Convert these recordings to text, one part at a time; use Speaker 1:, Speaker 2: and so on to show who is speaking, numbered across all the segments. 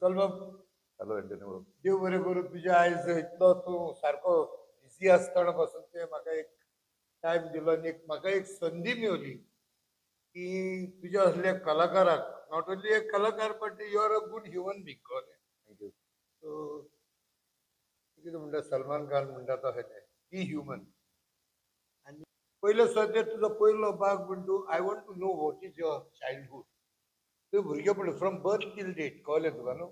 Speaker 1: Pascal बाब,
Speaker 2: hello Antony.
Speaker 1: देव बरें करूं. तुझ्या आयज इतलो तूं सारको बिझी आसतना पासून ते म्हाका एक टायम दिलो आनी म्हाका एक संदी मेवली की तुझ्या असल्या कलाकाराक, नॉट ओन्ली एक कलाकार but you are a good human being कळ्ळें.
Speaker 2: थँक्यू.
Speaker 1: सो कितें म्हणटा सलमान खान म्हणटा तो बी ह्युमन. आनी पयलो सद्या तुजो पयलो भाग म्हणटा I want to know what is your childhood. तुवें भुरगेपण फ्रॉम बर्थ टील डेट कळ्ळें तुका न्हू,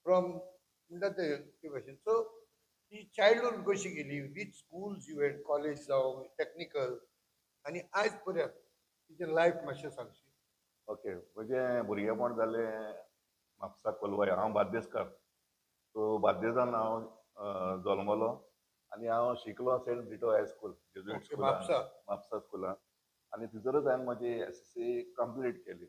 Speaker 1: फ्रॉम म्हणटा ते भाशेन. सो ती चायल्डहूड कशी गेली, which schools you went, college जावं टेक्निकल, आनी आयज पर्यंत तुजें लायफ मातशें सांगशी.
Speaker 2: ओके, म्हणजे भुरगेपण जालें म्हापसा कोलवाय. हांव बार्देसकार. सो बार्देसान हांव जल्मलो आनी हांव शिकलो saint Britto high school Jesuit
Speaker 1: okay,
Speaker 2: स्कुलान,
Speaker 1: म्हापसा.
Speaker 2: म्हापसा स्कुलान. आनी थंयसरूच हांवें म्हजी SSC कंप्लीट केली.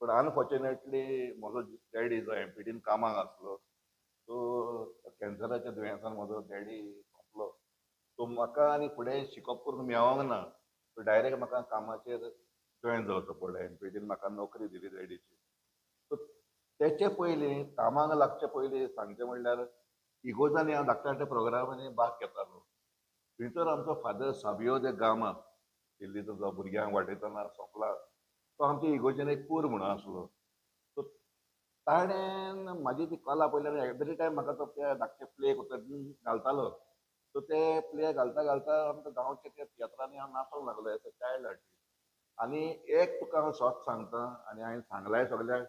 Speaker 2: पूण अनफॉर्च्युनेटली म्हजो डॅडी जो एमपीटीन कामाक आसलो, सो कॅन्सराच्या दुयेंसान म्हजो डॅडी सोंपलो. सो म्हाका आनी फुडें शिकप करूंक मेळोंक ना. सो डायरेक्ट म्हाका कामाचेर जॉयन जावचो पडलो. एमपीटीन म्हाका नोकरी दिली डॅडीची. सो तेचे पयलीं कामाक लागचे पयलीं सांगचें म्हणल्यार इगोजांनी हांव धाकट्या धाकट्या प्रोग्रामांनी भाग घेतालो. थंयसर आमचो फादर साबियो दे गामा, दिल्लीचो जो भुरग्यांक वाडयतना सोंपला, तो आमच्या इगोजेन एक पूर म्हणून आसलो. सो ताणें म्हाजी ती कला पळयल्यार एवरी टायम म्हाका तो त्या धाकटे प्ले घालतालो. सो ते प्ले घालता घालता आमच्या गांवच्या त्या तियात्रांनी हांव नाचोंक लागलो एज अ चायल्ड आर्टिस्ट. आनी एक तुका हांव सॉत सांगता, आनी हांवें सांगलाय सगळ्याक,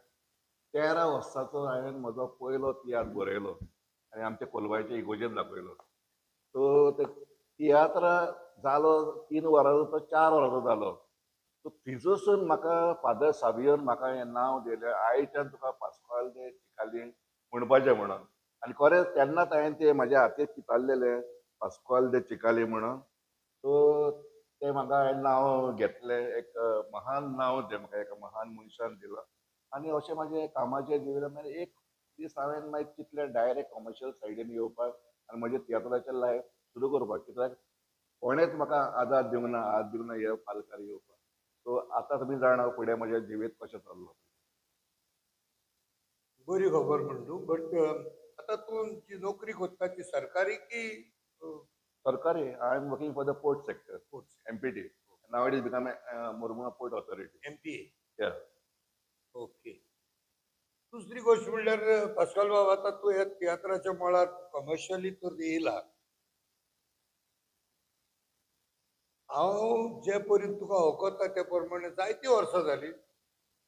Speaker 2: 13 वर्साचो हांवें म्हजो पयलो तियात्र बरयलो आनी आमच्या कोलवायच्या इगोजेन दाखयलो. सो ते तियात्र जालो 3 वरांचो तो 4 वरांचो जालो. सो थिंचसून म्हाका फादर साबियोन म्हाका हें नांव दिलें, आयच्यान तुका पास्कॉल दे चिकाली म्हणपाचें म्हणून. आनी खरेंच तेन्नाच हांवें ते म्हाज्या हातीर चितारलेलें पास्कॉल दे चिकाली म्हणून. सो तें म्हाका हांवें नांव घेतलें. एक महान नांव जें म्हाका एका महान मनशान दिलां. आनी अशें म्हाजें कामाचें जिवीत मागीर एक दीस हांवें मागीर चिंतलें डायरेक्ट कमर्शियल सायडीन येवपाक आनी म्हजें तियात्राचें लायफ सुरू करपाक. कित्याक कोणेच म्हाका आदार दिवंक ना, हात दिवंक ना ह्या पालकार येवपाक. सो आतां तुमी जाणा फुडें म्हजें जिवीत कशें चल्लां.
Speaker 1: बरी खबर म्हणटा, बट आतां तूं जी नोकरी करता ती सरकारी की
Speaker 2: सरकारी? I am working for the port sector,
Speaker 1: sports?
Speaker 2: MPT. Now it is become Mormugao port authority.
Speaker 1: MPA.
Speaker 2: Yeah.
Speaker 1: Okay. दुसरी गोष्ट म्हणल्यार पास्कल बाब, आता तू ह्या तियात्राच्या मळार कमर्शियली तर येयला. हांव जे पर्यंत तुका वळखता ते प्रमाणे जायती वर्सां जाली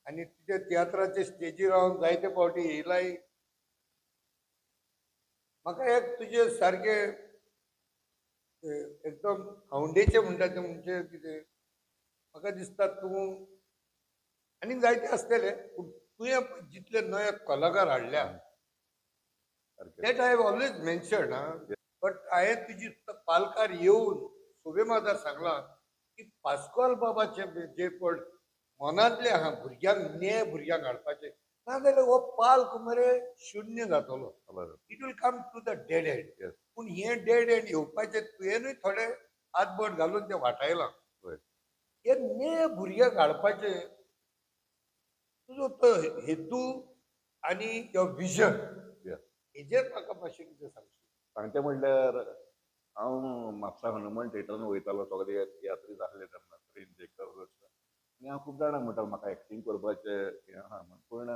Speaker 1: आनी तुज्या तियात्राचे स्टेजीर हांव जायते फावटी येयलाय. म्हाका एक तुजे सारके एकदम आवडीचें म्हणटा तें म्हणजे कितें, म्हाका दिसता तूं आनी जायते आसतले पूण तुवें जितले नवे कलाकार हाडल्या
Speaker 2: सारकें.
Speaker 1: That I have always mentioned. But हांवें तुजी पालकार येवन शोभे मादार सांगलां की पास्कॉल बाबाचे जे पण मनांतले आहा भुरग्यांक ने भुरग्यांक हाडपाचे, नाजाल्यार हो पाल्क मरे शुन्य जातलो. It will come to the dead end.
Speaker 2: Yes.
Speaker 1: पूण हे डेड एंड येवपाचे तुवेंनूय थोडे हातबोट घालून ते वाटायलां.
Speaker 2: होय.
Speaker 1: हे ने भुरग्यांक हाडपाचे तुजो तो हेतू आनी यो विजन,
Speaker 2: येस.
Speaker 1: हेजेर म्हाका मातशें कितें सांगशीत?
Speaker 2: सांगचें म्हणल्यार हांव म्हापसा हनुमान थिएटरान वयतालो सगळे तियात्री जाल्ले तेन्ना प्रिन्स जेकब आनी हांव खूब जाणांक म्हणटालो म्हाका एक्टींग करपाचें हें आहा म्हण, पूण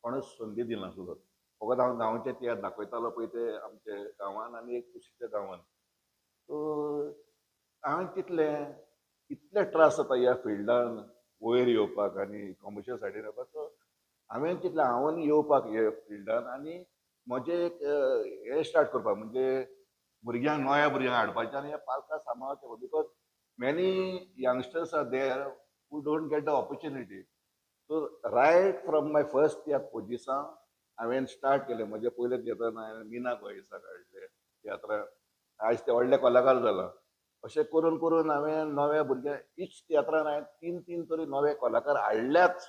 Speaker 2: कोणूच संदी दिनासलो. फकत हांव गांवचें तियात्र दाखयतालो पळय ते आमचे गांवांत आनी एक कुशीच्या गांवांत. सो हांवें चिंतलें इतले त्रास जाता ह्या फिल्डान वयर येवपाक आनी कमर्शियल सायडीन येवपाक. सो हांवें चिंतलें हांवूय येवपाक हे फिल्डान आनी म्हजें एक हें स्टार्ट करपाक, म्हणजे भुरग्यांक नव्या भुरग्यांक हाडपाचें आनी हे पालकांक सांबाळचें. Because many youngsters are there who don't get the opportunity. So right from my first त्या दिसा हांवें स्टार्ट केलें. म्हजें पयलें तियात्र हांवें मिना गोंयसाक हाडलें तियात्राक. आयज ते व्हडले कलाकार जाला. अशें करून करून हांवें नव्या भुरग्यांक इच तियात्रान हांवें 3 तरी नवे कलाकार हाडल्याच.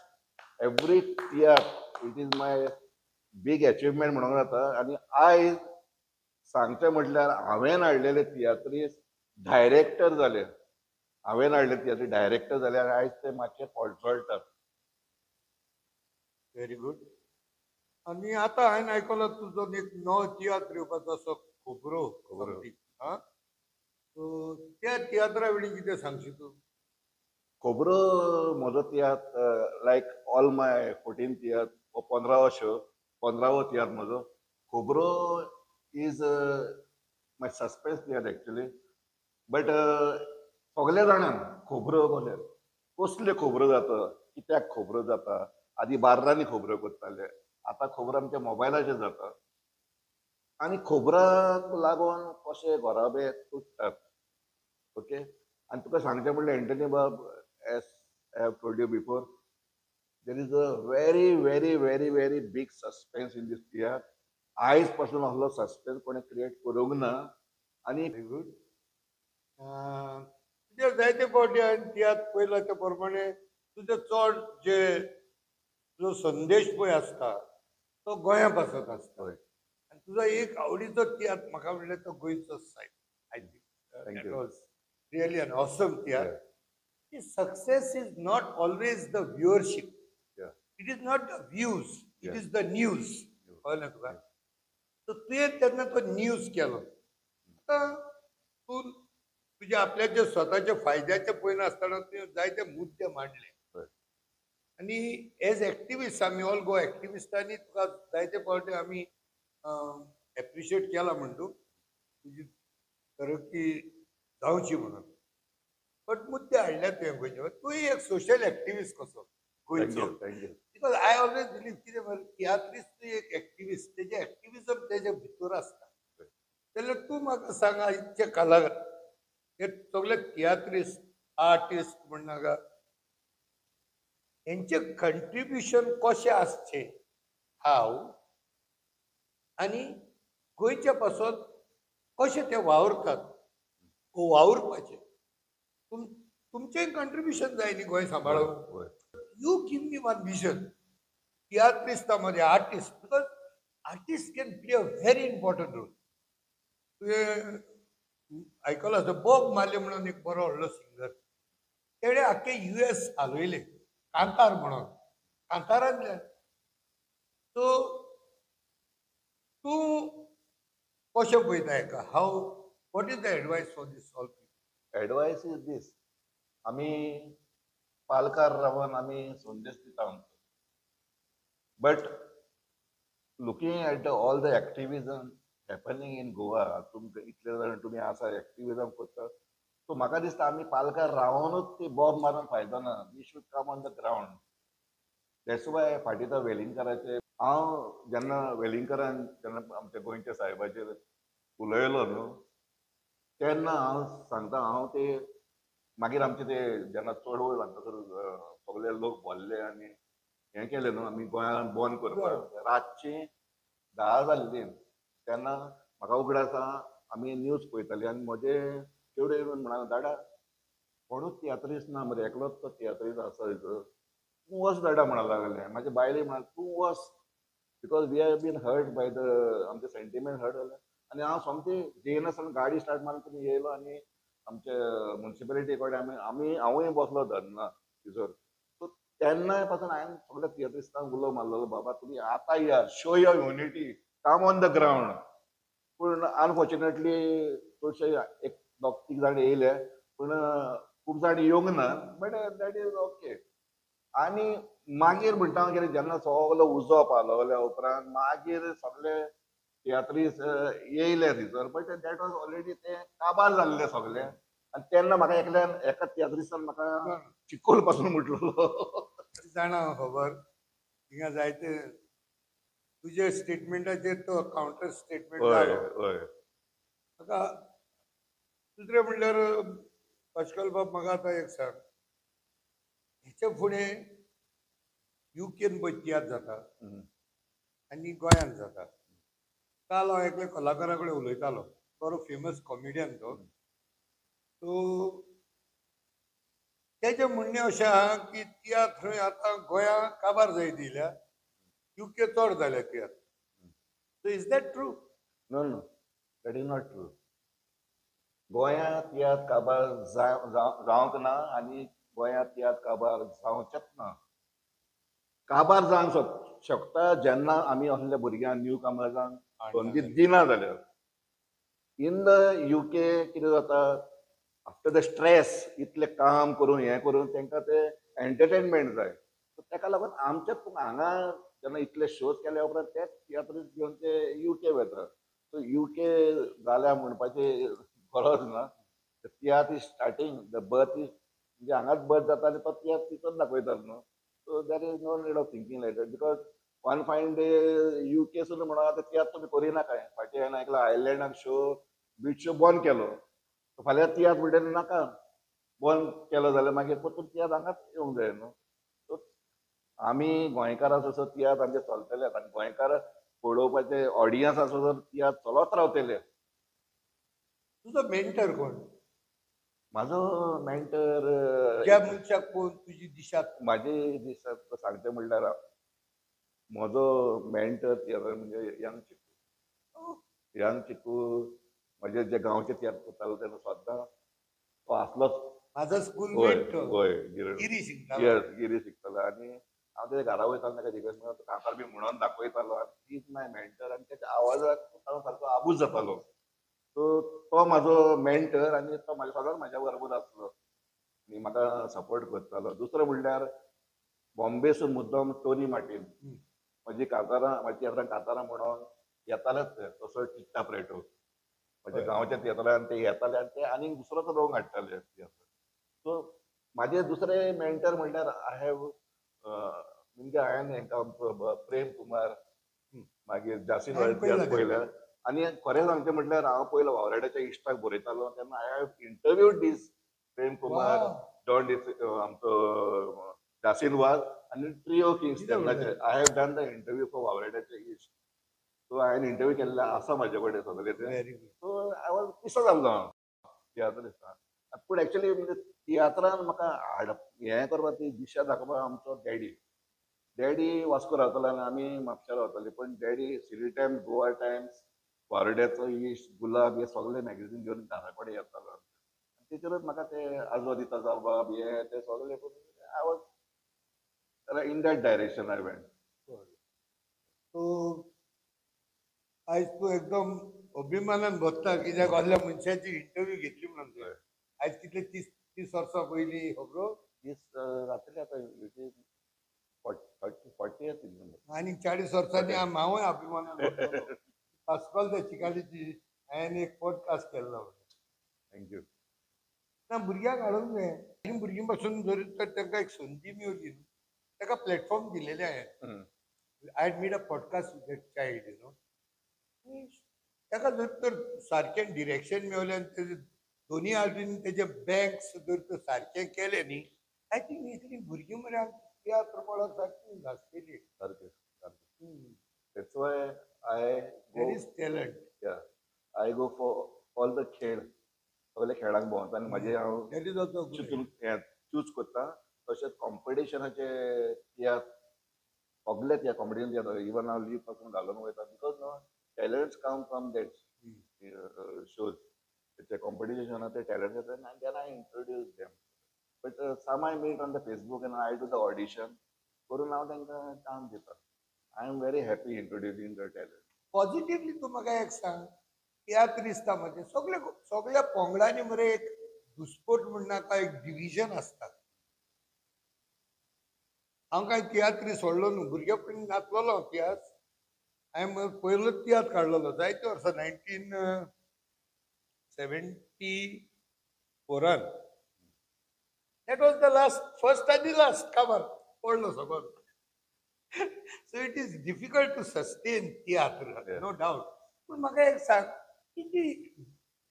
Speaker 2: Every tiatr it is my big achievement म्हणूंक जाता. आनी आयज सांगचें म्हटल्यार हांवें हाडलेले तियात्रीस्ट डायरेक्टर जाले. हांवें हाडले तियात्री डायरेक्टर जाले आनी आयज ते मातशे फळफळटात.
Speaker 1: Very good. आणि आता हांवें आयकलो तुजो एक नवो तियात्र येवपाचो असो खोबरो
Speaker 2: खोबरो.
Speaker 1: something, हा सो त्या तियात्रा वेळी कितें सांगशी तूं?
Speaker 2: खोबरो म्हजो tiatr like all my 14 tiatr हो 15वो शो 15वो तियात्र म्हजो. Khobro is my suspense tiatr actually. But सगल्या जाणांक खोबरो कशें कसले खोबरो जाता, कित्याक खोबरो जाता, आदी बार्रांनी खोबरो करताले, आतां खोबरो आमच्या मोबायलाचेर जाता. आनी खोबराक लागून कशे घराबे तुटतात. ओके. आनी तुका सांगचें म्हणल्यार एंटनी बाब, as I have told you before, there is a very very very very big suspense in this tiatr. आयज पासून असलो सस्पेन्स कोणें क्रिएट करूंक ना. आनी
Speaker 1: व्हेरी गुड. तुजे जायते फावटी हांवें तियात्र पळयला त्या प्रमाणे तुजें चड जे तुजो संदेश पळय आसता तो गोंया पासत आसता.
Speaker 2: हय.
Speaker 1: आनी तुजो एक आवडीचो तियात्र म्हाका म्हणल्यार तो गोंयचो सायब. I think
Speaker 2: Thank
Speaker 1: that
Speaker 2: you.
Speaker 1: Was really an awesome tiatr.
Speaker 2: Yeah.
Speaker 1: Success is not always the viewership.
Speaker 2: Yeah.
Speaker 1: It is not the views, it
Speaker 2: Yeah.
Speaker 1: Is the news. कळ्ळें तुका? सो तुवें तेन्ना तो न्यूज केलो. आतां तूं तुज्या आपल्या जे स्वताच्या फायद्याचे पळयनासतना तुवें जायते मुद्दे मांडले.
Speaker 2: हय.
Speaker 1: आणि एज एक्टिविस्ट आम्ही ऑल गो एक्टिविस्टांनी तुका जायते फावटी आमी एप्रिशिएट केला म्हणटू तुजी तरक्की जावची म्हणून. बट मुद्दे हाडले तुवें गोंयचे. तूं एक सोशल एक्टिविस्ट कसो गोंयचो.
Speaker 2: Thank you thank you.
Speaker 1: Because I always believe कितें तियात्रिस्ट एक एक्टिविस्ट तेजे एक्टिविजम तेजे भितर आसता. जाल्यार तूं म्हाका सांगा इतके कलाकार हे सगळे तियात्रिस्ट आर्टिस्ट म्हणनाका हेंचे कंट्रिब्युशन कशें आसचें हाव आनी गोंयच्या पासून कशें ते वावरतात वावरपाचें तुमचें कंट्रिब्युशन जाय न्ही गोंय सांबाळूंक.
Speaker 2: हय.
Speaker 1: You give me one vision तियात्रिस्टामध्ये artist because artist can play a very important role. तुवें आयकलां आसता बॉब मार्ले म्हणून एक बरो व्हडलो सिंगर तेणे आख्खे US हालयले कांतार म्हणून कांतारांतल्यान. सो तूं कशें पळयता हेका हाव what is the advice for this all people?
Speaker 2: Advice is this, आमी पालकार रावन आमी संदेश दिता आमचो. But looking at all the activism happening in Goa, तुमकां इतले जाण तुमी आसा एक्टिविजम करता, सो म्हाका दिसता आमी पालकार रावनूच ती बॉब मारून फायदो ना. We should come on the ground. That's why फाटीं तो वेलिंगकराचे हांव जेन्ना वेलिंगकरान जेन्ना आमच्या गोंयच्या साहेबाचेर उलयलो न्हू तेन्ना हांव सांगता, हांव ते मागीर आमचे ते जेन्ना चळवळ जातकर सगळे लोक भरले आनी हें केलें न्हू आमी गोंयांत बंद करपाक रातची 10 जाल्ली तेन्ना म्हाका उगडास आसा आमी न्यूज पळयतालीं आनी म्हजे चेडूं येवन म्हणालो, दाडा कोणूच तियात्रिस्ट ना मरे, एकलोच तो तियात्रिस्ट आसा थंयसर, तूं वच दाडा म्हणूंक लागलें. म्हाजे बायले म्हणाले तूं वच, because we have been hurt by the आमचे सेंटिमेंट हर्ट जाले. आनी हांव सोमतें जेयनासतना गाडी स्टार्ट मारून तुमी येयलो आनी आमचे म्युन्सिपालिटी कडेन आमी हांवूय बसलो धरना थिंयसर. सो तेन्ना पासून हांवें सगळ्या तियात्रिस्टांक उलो मारलेलो, बाबा तुमी आतां या, show your unity, come on the ground. पूण अनफॉर्च्युनेटली चडशे एक दोग तीग जाण येयले पूण खूब जाण येवंक ना. But that is okay. आनी मागीर म्हणटा हांव कितें, जेन्ना सगलो उजो पावलोल्या उपरांत मागीर सगळे तियात्रिस्ट येयले थंयसर, बट दॅट वॉज ऑलरेडी ते काबार जाल्ले सगळे. आनी तेन्ना म्हाका एकल्यान एका तियात्रिस्टान म्हाका चिकोल पासून म्हटलेलो.
Speaker 1: जाणा खबर हिंगा जायते तुजे स्टेटमेंटाचेर तो काउंटर स्टेटमेंट
Speaker 2: हय
Speaker 1: जालो.
Speaker 2: हय.
Speaker 1: म्हाका दुसरें म्हणल्यार अश्कल बाब म्हाका आतां एक सांग, हेचे फुडें UKन पळय तियात्र जाता आनी गोंयांत जाता. काल हांव एकल्या कलाकारा कडेन उलयतालो, बरो फेमस कॉमेडियन तो. सो तेजें म्हणणें अशें आहा की तियात्र थंय आतां गोंया काबार जायत येयल्या, UK चड जाल्या तियात्र. So is that true?
Speaker 2: No no, that is not true. गोंयांत तियात्र काबार जावंक ना आनी गोंयांत तियात्र काबार जावचेच ना. काबार जावंक शकता जेन्ना आमी असल्या भुरग्यांक न्यू कमर्सांक संदी दिना जाल्यार इन द UK कितें जाता आफ्टर द स्ट्रेस इतले काम करून हें करून तांकां ते एंटरटेनमेंट जाय सो ताका लागून आमच्याच हांगा जेन्ना इतले शोज केल्या उपरांत तेच थिएटर घेवन ते UK वता सो UK जाल्या म्हणपाची गरज ना tiatr is starting the birth is म्हणजे हांगाच बर्थ जाता आनी तो तियात्र तितून दाखयतात न्हू so that is no need of thinking like that because one fine day UK सुद्दां म्हणून आतां तियात्र तुमी करिना काय फाटीं हांवें आयकलां आयर्लंडाक शो बीच शो बंद केलो फाल्यां तियात्र म्हणटा नाका बंद केलो जाल्यार मागीर परतून तियात्र हांगाच येवंक जाय न्हू सो आमी गोंयकार आसा सो तियात्र आमचे चलतले आनी गोंयकार पळोवपाचे ऑडियन्स आसा जर तियात्र चलत रावतले
Speaker 1: तुजो मेंटर कोण
Speaker 2: म्हाजो मेंटर
Speaker 1: ज्या मनशाक पळोवन तुजी दिशा
Speaker 2: म्हाजी दिसता सांगचें म्हणल्यार म्हजो मेंटर थिएटर म्हणजे यंग चिकू म्हजे जे गांवचे तियात्र करतालो तेन्ना सद्दां तो आसलोच
Speaker 1: माझा स्कूल
Speaker 2: होय
Speaker 1: मेट
Speaker 2: होय
Speaker 1: गिरी शिकतालो
Speaker 2: येस गिरी शिकतालो आनी हांव तेच्या घरा वयतालो ताका दिगत काकार बी म्हणून दाखयतालो आनी इज माय मेंटर आनी तेच्या आवाजाक हांव सारको आबूज जातालो सो तो म्हाजो मेंटर आनी तो सदांच म्हाज्या बरोबर आसलो आनी म्हाका सपोर्ट करतालो दुसरो म्हणल्यार बॉम्बेसून मुद्दम टोनी मार्टीन म्हजी कातारां म्हाज्या थिएटरान कातारां म्हणून येतालेच ते तसो टिट्टा प्रेटो म्हज्या गांवच्या थिएटरान ते येताले आनी ते आनीक दुसरोच रोंग हाडटाले सो म्हाजे दुसरे मेंटर म्हणल्यार आय हॅव म्हणजे हांवें हेंकां आमचो प्रेम कुमार मागीर जासीन पयल्या आनी खरें सांगचें म्हटल्यार हांव पयलो वावरेड्याच्या इश्टाक बरयतालो तेन्ना I have interviewed this Prem Kumar John आमचो जासीन वाज आनी ट्रिओ किंग्स तेन्नाचे I have done the interview for वावरेड्याचे इश्ट सो हांवें इंटरव्यू केल्ले आसा म्हाजे कडेन सगळे ते सो आय वॉज पिसो जाल्लो हांव तियात्र दिसता पूण एक्चुली म्हणजे तियात्रान म्हाका हें करपाक ती दिशा दाखोवपाक आमचो डॅडी वास्को रावतालो आनी आमी म्हापशा रावताली पण daddy city times Goa times वावड्याचो इश्ट गुलाब हे सगळे मॅगझीन घेवन घरा कडेन येतालो तेचेरूच म्हाका ते आजो दिता जबाब हे ते सगळे I was in that direction I went
Speaker 1: so आयज तूं एकदम अभिमानान बसता कित्याक असल्या मनशाची इंटरव्यू घेतली म्हणून आयज कितले 30 वर्सां पयलीं खबरो
Speaker 2: जातले आतां 40
Speaker 1: आनी 40 वर्सांनी हांवूय अभिमानान पास्कॉल द चिकालीची हांवें एक पॉडकास्ट केल्लो
Speaker 2: थँक्यू
Speaker 1: ना भुरग्यांक हाडूंक जाय आनी भुरगीं पासून जर तर तांकां एक संदी मेवली ताका प्लॅटफॉर्म दिलेले हांवें I made a podcast with that child you know ताका जर तर सारकें डिरेक्शन मेवलें आनी तेजे दोनी वाटेन तेजे बँक्स जर तर सारकें केलें न्ही आय थिंक इतली भुरगीं मरे आमची तियात्र पळोवप सारकी घासलेली
Speaker 2: सारकें that's why I
Speaker 1: there is talent
Speaker 2: I go for all the खेळ सगळे खेळांक भोंवता आनी म्हाजे हांव
Speaker 1: दॅट इज ऑल्सो
Speaker 2: चूज करता तशेंच कॉम्पिटिशनाचे तियात्र सगळे त्या कॉम्पिटिशन तियात्र इवन हांव लीव पासून घालून वयता because no talents come from that shows ते कॉम्पिटिशन ते टॅलंट येता आनी then I introduce them but some I meet on the Facebook and I do the audition करून हांव तांकां चान्स दिता I am very happy introducing the talent
Speaker 1: positively तूं म्हाका एक सांग तियात्र दिसता म्हणजे सगळ्या पोंगडांनी मरे एक घुसपट म्हणनाका एक डिविजन आसता हांव कांय तियात्री सोडलो न्हू भुरगेपणी नाचलोलो हांव तियात्र हांवें पयलोच तियात्र काडलेलो जायते वर्सां 1974 that was the last first आनी लास्ट कामार पडलो सगळो so it is difficult to sustain तियात्र नो डाउट पूण म्हाका एक सांग किती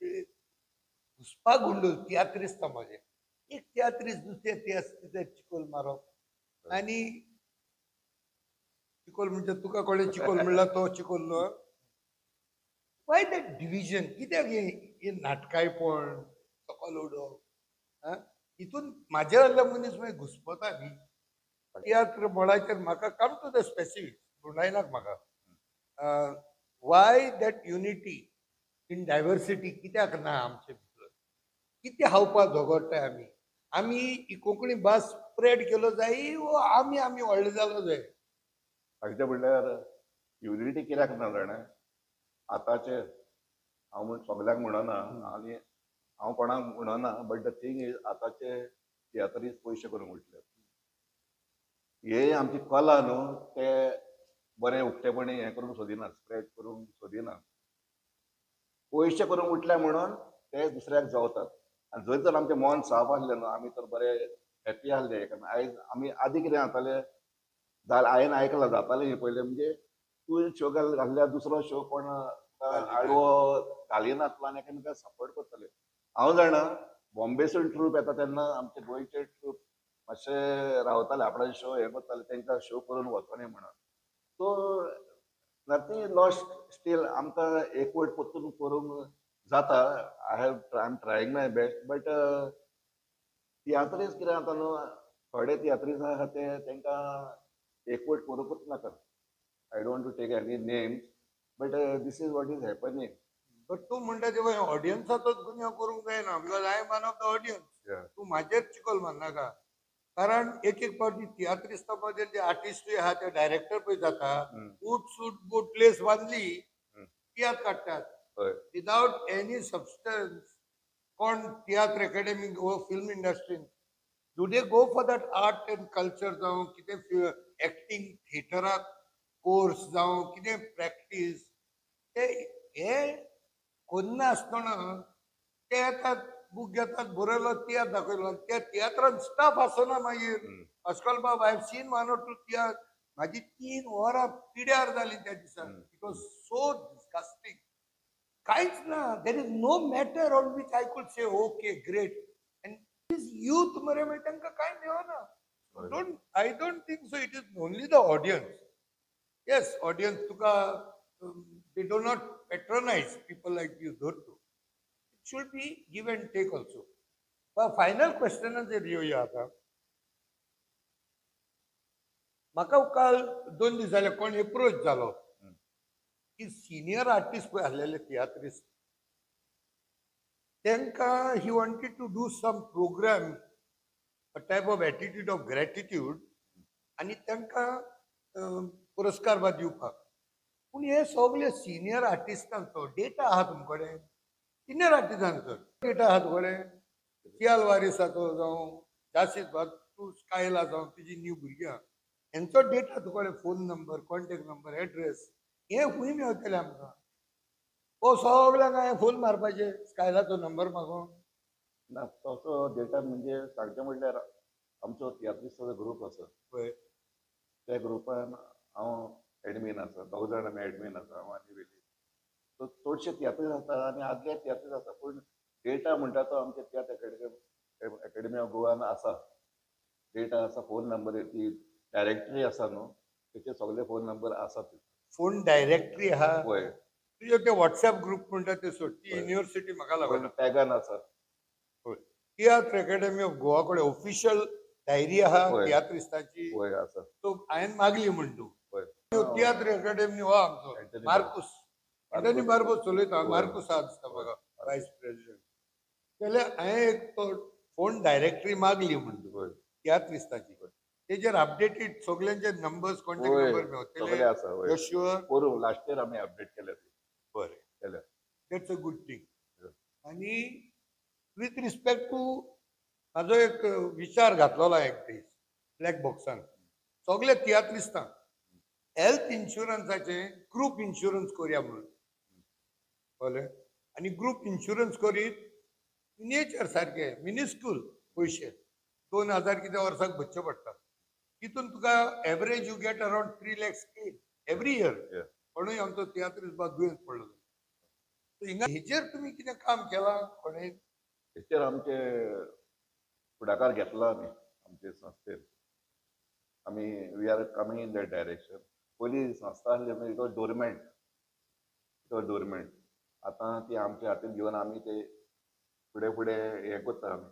Speaker 1: घुसपाक गुंडूल तियात्रिस्त म्हाजे एक तियात्रिस्त दुसऱ्या तियात्रिस्ताक चिकोल मारप आनी चिकोल म्हणजे तुका कोणें चिकोल म्हणला तो चिकोल न्हू वाय दॅट डिविजन कित्याक हे नाटकायपण सकल उडोवप हितून म्हाजे वांगडा मनीस मागीर घुसपता न्ही तियात्र बोर्डाचेर म्हाका कम टू द स्पेसिफिक बुडायनाक म्हाका Y that unity in diversity कित्याक ना आमचे भितर कितें हावपा झगडटाय आमी ही कोंकणी भास स्प्रेड केलो जाय वो आमी व्हडले जालो जाय
Speaker 2: सांगचें म्हणल्यार युनिटी कित्याक ना जाणा आतांचे हांव सगळ्यांक म्हणना आनी हांव कोणाक म्हणना बट द थिंग इज आतांचे तियात्रीज पयशे करूंक उठल्यात हे आमची कला न्हू ते बरें उक्तेपणी हें करूंक सोदिना स्प्रेड करूंक सोदिना पयशे करूंक उठल्या म्हणून ते दुसऱ्याक जावतात आनी जर तर आमचें मन साफ आसलें न्हू आमी तर बरे हॅप्पी आसले आयज आमी आदीं कितें जातालें हांवें आयकलां जातालें हें पयलें म्हणजे तूं शो घाल्ल्यार दुसरो शो कोण आडवो घालिनासलो आनी एकामेकांक सपोर्ट करताले हांव जाणा बॉम्बेसून ट्रूप येता तेन्ना आमचे गोंयचे ट्रूप मातशे रावताले आपणाचे शो हे करताले तांकां शो करून वचोनी म्हणून सो नथींग लॉस्ट स्टील आमकां एकवट परतून करूंक जाता I am trying my best but तियात्रीज कितें जाता न्हू थोडे तियात्रीज आहा ते तांकां एकवट करूंकूच नाका I don't to take any names but this is what is happening
Speaker 1: but तूं म्हणटा तेव्हा ऑडियन्साचोच गुन्यांव करूंक जायना because I am one of the audience तूं म्हाजेर चिकोल म्हणनाका कारण एक एक फावटी तियात्रिस्ता मध्ये जे आर्टिस्टूय आहा ते डायरेक्टर पळय जाता बूट सूट बूट प्लेस बांदली तियात्र काडटात विदाउट एनी सबस्टन्स कोण तियात्र अकॅडमी व फिल्म इंडस्ट्रीन do they go for that art and culture जावं कितें एक्टिंग थिएटराक कोर्स जावं कितें प्रॅक्टीस ते हे कोन्ना आसतना ते येतात बूक घेतात बरयलो तियात्र दाखयलो त्या तियात्रान स्टाफ आसना मागीर अस्कल बाब I have seen one or two तियात्र म्हाजी 3 वरां पिड्यार जाली त्या दिसाक इट वॉज सो डिस्गस्टिंग कांयच ना there is no matter on which I could say okay great and this youth मरे मागीर तांकां कांय मेळना I don't think so it is only the audience yes audience तुका they do not patronize people like you Dhortu. It should be give and take also. But final question is येवया आता म्हाका काल 2 दीस जाले कोण एप्रोच जालो की senior artist पळय आसलेले तियात्रिस्ट तांकां he wanted to do some programme a type of attitude of gratitude आनी तांकां पुरस्कार बा दिवपाक पूण हे सगळे सिनियर आर्टिस्टांचो डेटा आहा तुमकडे सिनियर आर्टिस्टांचो डेटा आहा तुमकडे सियाल वारिसाचो जावं जासीद तूं स्कायला जावं तुजी न्यू भुरगीं हेंचो डेटा तुकडे phone number contact number address हे खूंय मेळटलें आमकां हो सगळ्यांक हांवें फोन मारपाचे स्कायलाचो नंबर मागो
Speaker 2: ना तसो डेटा म्हणजे सांगचें म्हणल्यार आमचो तियात्रिस्ताचो ग्रूप आसा
Speaker 1: पळय
Speaker 2: त्या ग्रुपान हांव एडमीन आसा 2 जाण आमी एडमीन आसा हांव आनी वेली सो चडशे तियात्रीज आसा आनी आदले तियात्रीज आसा पूण डेटा म्हणटा तो आमच्या तियात्र अकॅडमी ऑफ गोवान आसा डेटा आसा फोन नंबर ती डायरेक्टरी आसा न्हू तेचे सगळे फोन नंबर आसा
Speaker 1: फोन डायरेक्टरी आहा
Speaker 2: पळय
Speaker 1: तुजे ते व्हॉट्सॲप ग्रुप म्हणटा ते सोड ती युनिव्हर्सिटी म्हाका लागून
Speaker 2: टॅगान आसा
Speaker 1: तियात्र अकॅडमी ऑफ गोवा कडेन ऑफिशियल डायरी आहा तियात्रिस्ताची
Speaker 2: पळय आसा
Speaker 1: तो हांवें मागली म्हण तूं तियात्र अकॅडमी हो आमचो मार्कुस एंटनी बार्बोस चलयता मार्कुस आहा दिसता म्हाका वायस प्रेसिडेंट जाल्यार हांवें एक तो फोन डायरेक्टरी मागली म्हण तूं तियात्रिस्ताची तेजेर अपडेटेड सगळ्यांचे नंबर्स कॉन्टॅक्ट नंबर
Speaker 2: सगळे आसा
Speaker 1: मेळटले शुअर
Speaker 2: करूं लास्ट इयर आमी अपडेट केल्या
Speaker 1: बरें
Speaker 2: केल्या
Speaker 1: दॅट्स अ गुड थिंग आनी विथ रिस्पेक्ट टू म्हाजो एक विचार घातलेलो एक दीस ब्लॅक बॉक्सान सगळे तियात्रिस्तांक हेल्थ इन्शुरन्साचे ग्रुप इन्शुरन्स करुया म्हणून कळ्ळें आनी ग्रुप इन्शुरन्स करीत मिनिएचर सारके मिनिस्कूल पयशे 2000 कितें वर्साक भरचे पडटा तितून तुका average you get around 3 lakhs every year कोणूय आमचो तियात्रिस्ट बा दुयेंत पडलो हिंगा हेजेर तुमी कितें काम केलां कोणें
Speaker 2: हेचेर आमचे फुडाकार घेतला आमी आमचे संस्थेन आमी we are coming in that direction पयलीं संस्था आसली इट वॉज डोरमेंट आतां ती आमच्या हातीन घेवन आमी ते फुडें फुडें हें करता आमी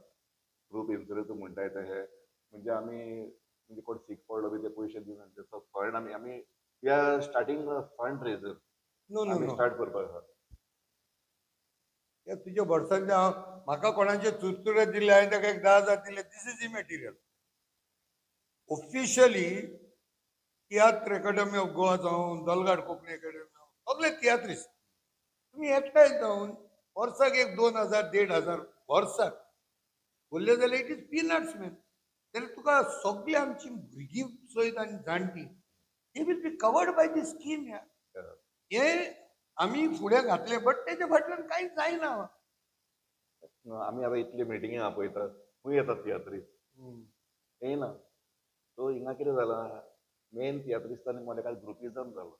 Speaker 2: ग्रूप इन्शुरन्स म्हणटाय ते हे म्हणजे आमी म्हणजे कोण सीक पडलो बी ते पयशे दिवन तेचो फंड आमी we are starting fund raiser
Speaker 1: no no no
Speaker 2: start करपाक आहा
Speaker 1: तुज्या भरसांतले हांव म्हाका कोणाचे चुरचुरे दिले हांवें ताका एक 10,000 दिले this is immaterial officially tiatr academy of Goa जावन दलगाड कोंकणी अकॅडमी सगळे तियात्रिस्ट तुम्ही एकठांय जावन वर्साक एक 2,000 1,500 वर्साक बोलले जाल्यार इट इज पीनट्स मॅन जाल्यार तुका सगळी आमची भुरगीं सयत आनी जाणटी they will be covered by the scheme हे आमी फुडें घातले बट तेजे फाटल्यान कांयच जायना
Speaker 2: आमी आतां इतले मिटिंगी आपयतात खंय येतात तियात्रीस्ट येयना सो हिंगा कितें जाला मेन तियात्रिस्टांनी मोले काल ग्रुपिजम जालो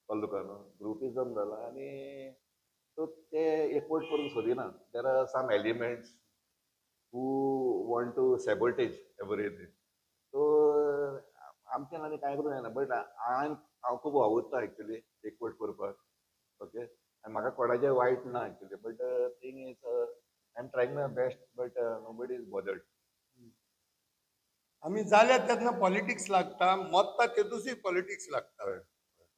Speaker 2: कळ्ळो ग्रुपिजम जाला आनी सो ते एकवट करूंक सोदिना there are some elements who want to sabotage everything so आमच्यान आनी कांय करूं जायना बट हांव खूब आवडटा एक्चुली एकवट करपाक ओके आनी म्हाका कोणाचें वायट ना actually but thing is I am trying my best but nobody is bothered
Speaker 1: आमी जाल्या तेन्ना पॉलिटिक्स लागता मरता तेतूसय पॉलिटिक्स लागता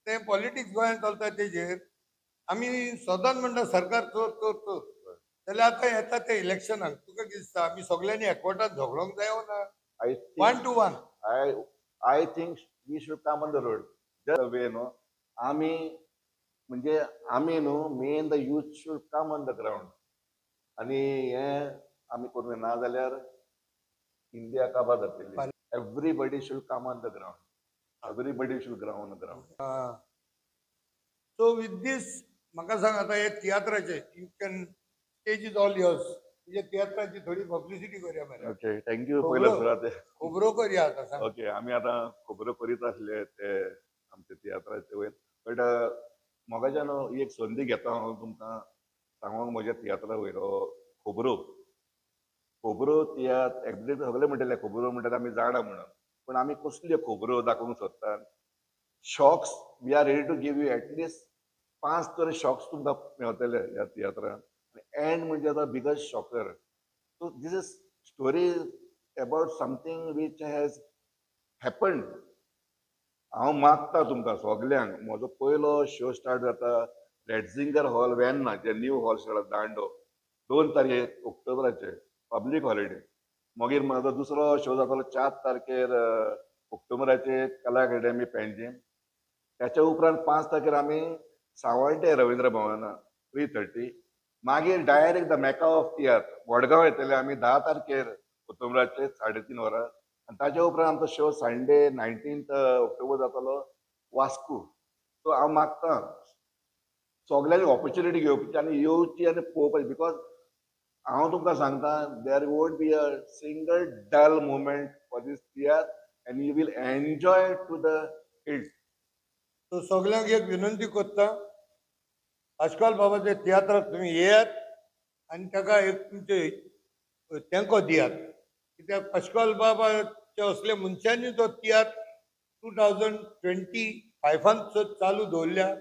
Speaker 1: ते पॉलिटिक्स गोंयांत चलता तेजेर आमी सदांच म्हणटा सरकार चोर चोर चोर जाल्यार आतां येता ते इलेक्शनाक तुका कितें दिसता आमी सगळ्यांनी एकवटान झगडोंक जायो ना
Speaker 2: I
Speaker 1: 1 to 1
Speaker 2: I think we should come on the road. Just way, no. आम्ही म्हणजे आम्ही न्हू mean the youth should come on the ground आणि हे आम्ही करूं ना जाल्यार इंडिया काबार जातली everybody should come on the ground everybody should ground on the ground
Speaker 1: so with this म्हाका सांग आतां हे तियात्राचे you can stage is all yours म्हणजे तियात्राची थोडी पब्लिसिटी करूया मरे
Speaker 2: ओके थँक्यू पयले सुरात
Speaker 1: खबरो करूया आतां सांग
Speaker 2: ओके आमी आतां खबरो करीत आसले ते आमचे तियात्राचे वयर बट मोगाच्या न्हू एक संदी घेता हांव तुमकां सांगूंक म्हज्या तियात्रा वयर खबरो तियात्र एक्झॅक्ट सगळे म्हणटले खबरो म्हणटात आमी जाणा म्हणून पूण आमी कसल्यो खबरो दाखोवंक सोदतात shocks we are ready to give you at least 5 तरी शॉक्स तुमकां मेळटले ह्या तियात्रान एंड म्हणजे आतां biggest shocker so this is story about something which has happened हांव मागता तुमकां सगल्यांक म्हजो पयलो शो स्टार्ट जाता रेडझिंगर हॉल वेन्ना जे न्यू हॉल स्टार्ट दांडो 2 तारखेक ऑक्टोबराचे पब्लीक हॉलिडे मागीर म्हाजो दुसरो शो जातालो 4 तारखेर ऑक्टोबराचे कला अकॅडमी पॅन्जीम त्याच्या उपरांत 5 तारखेर आमी सावंड्डे रवींद्र भवना 3:30 मागीर direct the Mecca of tiatr Wadgaon येतले आमी 10 तारखेर ऑक्टोबराचे 3:30 वरां आनी ताच्या उपरांत आमचो शो संडे 19th ऑक्टोबर जातालो वास्को सो हांव मागता सगल्यांनी ऑपॉर्च्युनिटी घेवपाची आनी येवची आनी पळोवपाची बिकॉज हांव तुमकां सांगता there won't be a single dull moment for this तियात्र and you will enjoy to the hilt
Speaker 1: so सगळ्यांक एक विनंती करता आजकाल बाबाचे तियात्राक तुम्ही येयात आनी ताका एक तुमचे तेंको दियात कित्याक अशकाल बाबाचे असले मनशांनी तो तियात्र 2025 चालू दवरल्या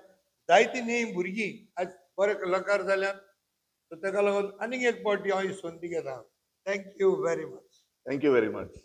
Speaker 1: जायती न्ही भुरगीं आज बरे कलाकार जाल्यात सो ताका लागून आनीक एक फावटी हांव ही संदी घेता thank you very much
Speaker 2: thank you very much